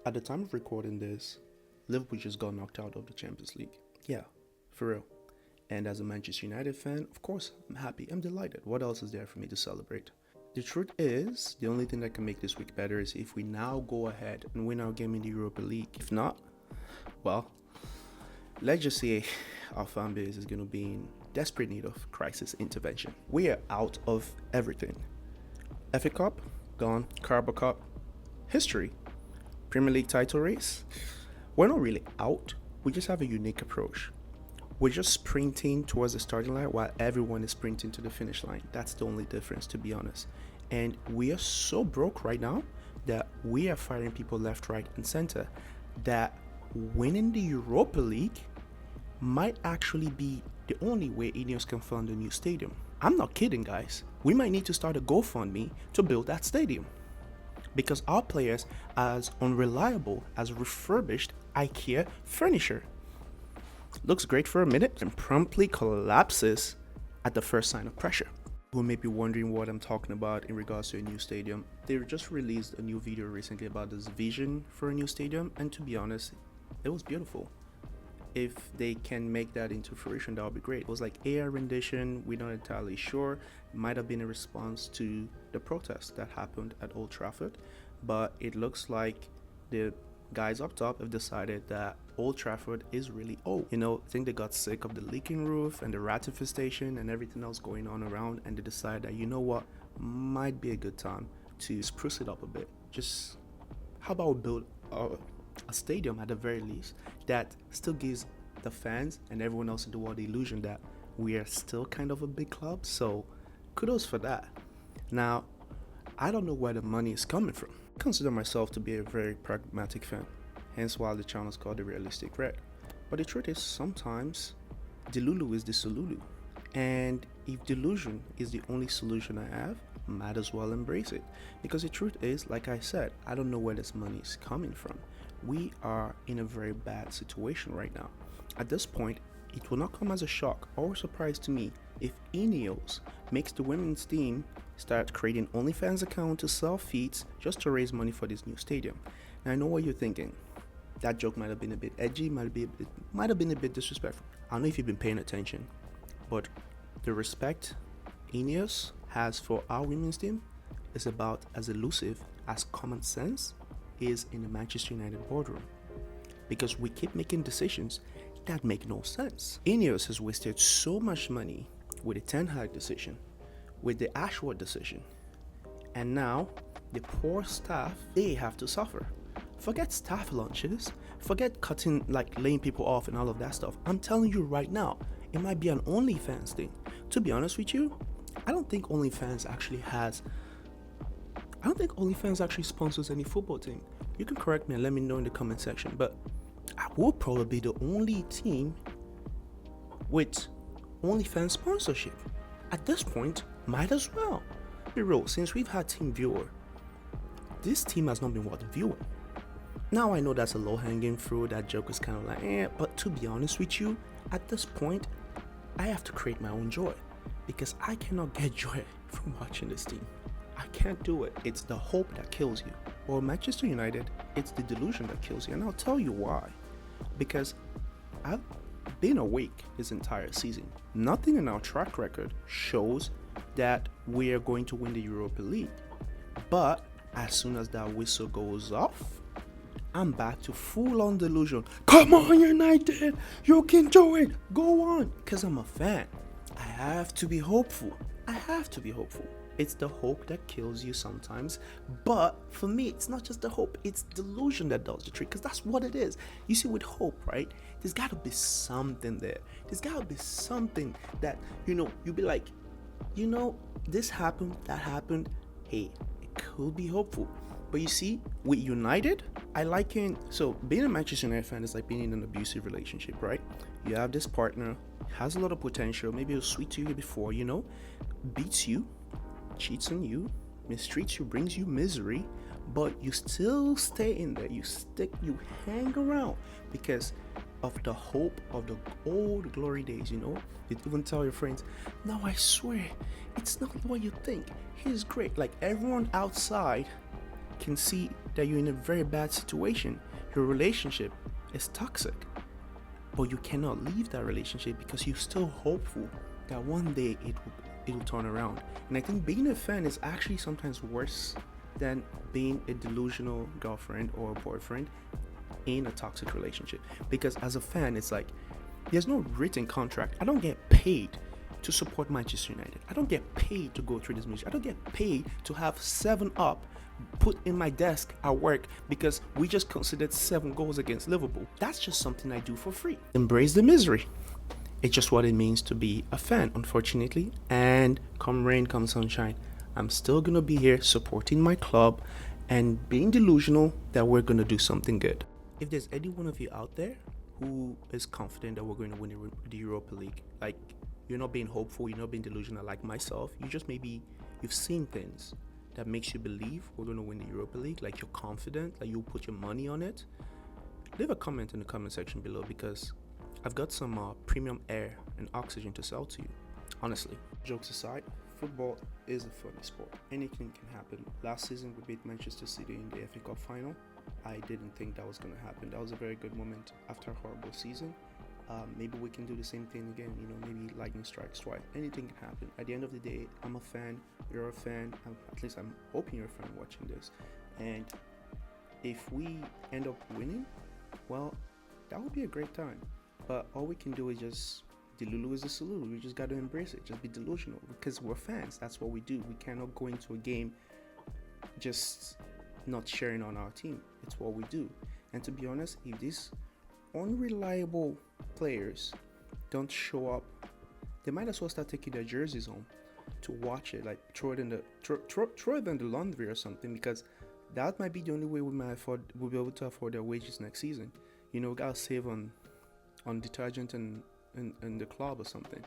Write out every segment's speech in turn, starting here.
At the time of recording this, Liverpool just got knocked out of the Champions League. Yeah, for real. And as a Manchester United fan, of course, I'm happy. I'm delighted. What else is there for me to celebrate? The truth is, the only thing that can make this week better is if we now go ahead and win our game in the Europa League. If not, well, let's just say our fan base is going to be in desperate need of crisis intervention. We are out of everything. FA Cup, gone. Carabao Cup, history. Premier League title race, we're not really out. We just have a unique approach. We're just sprinting towards the starting line while everyone is sprinting to the finish line. That's the only difference, to be honest. And we are so broke right now that we are firing people left, right, and center that winning the Europa League might actually be the only way Ineos can fund a new stadium. I'm not kidding, guys. We might need to start a GoFundMe to build that stadium, because our players are as unreliable as refurbished IKEA furniture. Looks great for a minute and promptly collapses at the first sign of pressure. Who may be wondering what I'm talking about in regards to a new stadium. They just released a new video recently about this vision for a new stadium, and to be honest, it was beautiful. If they can make that into fruition, that would be great. It was like AI rendition, we're not entirely sure. It might have been a response to the protest that happened at Old Trafford, but it looks like the guys up top have decided that Old Trafford is really old. I think they got sick of the leaking roof and the rat infestation and everything else going on around, and they decided that, you know what, might be a good time to spruce it up a bit. Just, how about we build a stadium at the very least that still gives the fans and everyone else in the world the illusion that we are still kind of a big club. So kudos for that. Now, I don't know where the money is coming from. I consider myself to be a very pragmatic fan, hence why the channel is called The Realistic Red. But the truth is, sometimes Delulu is the Solulu, and if delusion is the only solution I have, might as well embrace it. Because the truth is, like I said, I don't know where this money is coming from. We are in a very bad situation right now. At this point, it will not come as a shock or a surprise to me if Ineos makes the women's team start creating OnlyFans account to sell feeds just to raise money for this new stadium. Now, I know what you're thinking. That joke might have been a bit edgy, might have been a bit disrespectful. I don't know if you've been paying attention, but the respect Ineos has for our women's team is about as elusive as common sense is in the Manchester United boardroom, because we keep making decisions that make no sense. Ineos has wasted so much money with the Ten Hag decision, with the Ashworth decision, and now the poor staff, they have to suffer. Forget staff lunches, forget cutting, laying people off and all of that stuff. I'm telling you right now, it might be an OnlyFans thing. To be honest with you, I don't think OnlyFans actually sponsors any football team. You can correct me and let me know in the comment section, but I will probably be the only team with OnlyFans sponsorship. At this point, might as well. Be real, since we've had Team Viewer, this team has not been worth viewing. Now I know that's a low-hanging fruit, that joke is kind of like, but to be honest with you, at this point, I have to create my own joy, because I cannot get joy from watching this team. I can't do it. It's the hope that kills you. Or Manchester United, it's the delusion that kills you. And I'll tell you why. Because I've been awake this entire season. Nothing in our track record shows that we are going to win the Europa League. But as soon as that whistle goes off, I'm back to full-on delusion. Come on, United! You can do it! Go on! Because I'm a fan. I have to be hopeful. It's the hope that kills you sometimes, but for me, it's not just the hope, it's delusion that does the trick, because that's what it is. You see, with hope, right, there's got to be something there. There's got to be something that, you'll be like, this happened, that happened, hey, it could be hopeful. But you see, with United, so being a Manchester United fan is like being in an abusive relationship, right? You have this partner, has a lot of potential, maybe it was sweet to you before, beats you, cheats on you, mistreats you, brings you misery, but you still stay in there, you hang around because of the hope of the old glory days. You even tell your friends, no, I swear, it's not what you think, he's great. Like, everyone outside can see that you're in a very bad situation. Your relationship is toxic, but you cannot leave that relationship because you're still hopeful that one day it will turn around. And I think being a fan is actually sometimes worse than being a delusional girlfriend or boyfriend in a toxic relationship. Because as a fan, it's like there's no written contract. I don't get paid to support Manchester United. I don't get paid to go through this music. I don't get paid to have 7-Up put in my desk at work because we just considered 7 goals against Liverpool. That's just something I do for free. Embrace the misery. It's just what it means to be a fan, unfortunately. And come rain, come sunshine, I'm still going to be here supporting my club and being delusional that we're going to do something good. If there's any one of you out there who is confident that we're going to win the Europa League, like you're not being hopeful, you're not being delusional like myself, you just maybe you've seen things that makes you believe we're going to win the Europa League, like you're confident, like you'll put your money on it, leave a comment in the comment section below because I've got some premium air and oxygen to sell to you. Honestly, jokes aside, football is a funny sport. Anything can happen. Last season we beat Manchester City in the FA Cup final. I didn't think that was going to happen. That was a very good moment after a horrible season. Maybe we can do the same thing again, maybe lightning strikes twice. Anything can happen. At the end of the day, I'm a fan, you're a fan, at least I'm hoping you're a fan watching this. And if we end up winning, well, that would be a great time. But all we can do is just, Delulu is a Solulu. We just got to embrace it, just be delusional because we're fans. That's what we do. We cannot go into a game just not sharing on our team. It's what we do. And to be honest, if these unreliable players don't show up, they might as well start taking their jerseys home to watch it, like throw it in the laundry or something, because that might be the only way we'll be able to afford their wages next season. We gotta save on detergent and the club or something.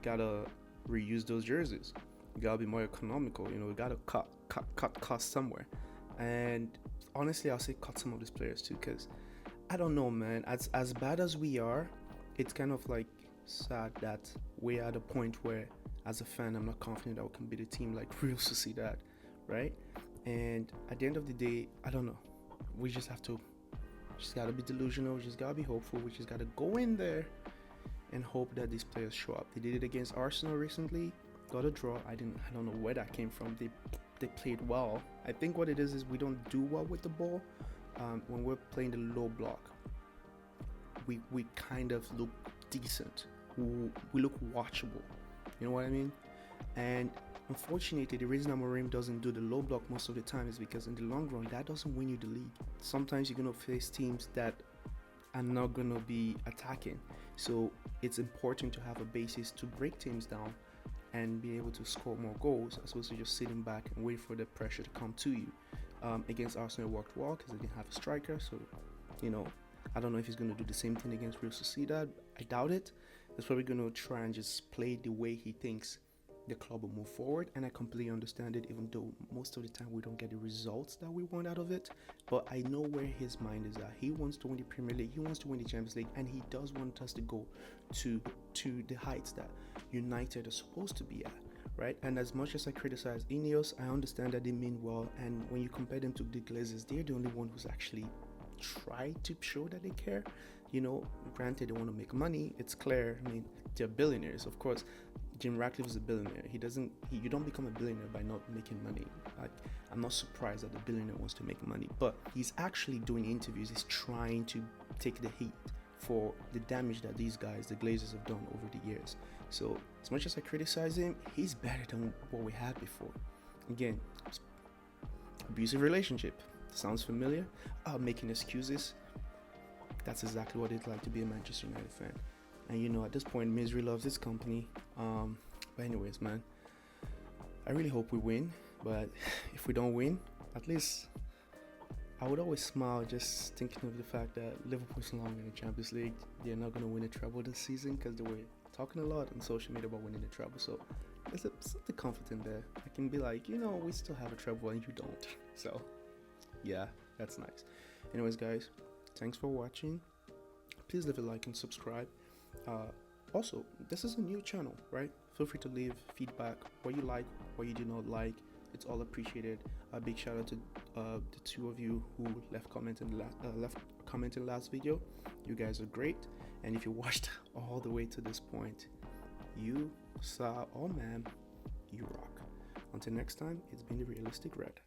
Gotta reuse those jerseys. We gotta be more economical. We gotta cut costs somewhere. And honestly, I'll say cut some of these players too, because I don't know, man. As bad as we are, it's kind of like sad that we're at a point where, as a fan, I'm not confident that we can beat a team like Real Sociedad, right? And at the end of the day, I don't know. We just gotta be delusional. We just gotta be hopeful. We just gotta go in there and hope that these players show up. They did it against Arsenal recently. Got a draw. I don't know where that came from. They played well. I think what it is we don't do well with the ball. When we're playing the low block, we kind of look decent. We look watchable. You know what I mean? And unfortunately, the reason Amorim doesn't do the low block most of the time is because in the long run, that doesn't win you the league. Sometimes you're going to face teams that are not going to be attacking. So it's important to have a basis to break teams down and be able to score more goals as opposed to just sitting back and wait for the pressure to come to you. Against Arsenal, it worked well because they didn't have a striker. So, I don't know if he's going to do the same thing against Real Sociedad. I doubt it. He's probably going to try and just play the way he thinks the club will move forward. And I completely understand it, even though most of the time we don't get the results that we want out of it. But I know where his mind is at. He wants to win the Premier League. He wants to win the Champions League. And he does want us to go to the heights that United are supposed to be at. Right, and as much as I criticize Ineos, I understand that they mean well, and when you compare them to the Glazers, they're the only one who's actually tried to show that they care. Granted, they want to make money. It's clear. I mean, they're billionaires, of course. Jim Ratcliffe is a billionaire. You don't become a billionaire by not making money. I'm not surprised that the billionaire wants to make money, but he's actually doing interviews. He's trying to take the heat for the damage that these guys, the Glazers, have done over the years. So as much as I criticize him, he's better than what we had before. Again, abusive relationship. Sounds familiar? Making excuses. That's exactly what it's like to be a Manchester United fan. And at this point, misery loves its company. But anyways, man, I really hope we win. But if we don't win, at least I would always smile just thinking of the fact that Liverpool's no longer in the Champions League. They're not going to win a treble this season because they were talking a lot on social media about winning the treble. So there's something comforting there. I can be like, we still have a treble and you don't. So yeah, that's nice. Anyways, guys, thanks for watching. Please leave a like and subscribe. Also, this is a new channel, right? Feel free to leave feedback, what you like, what you do not like. It's all appreciated. A big shout out to the two of you who left comment in the last video. You guys are great, and if you watched all the way to this point, you saw, oh man, you rock. Until next time, it's been the Realistic Red.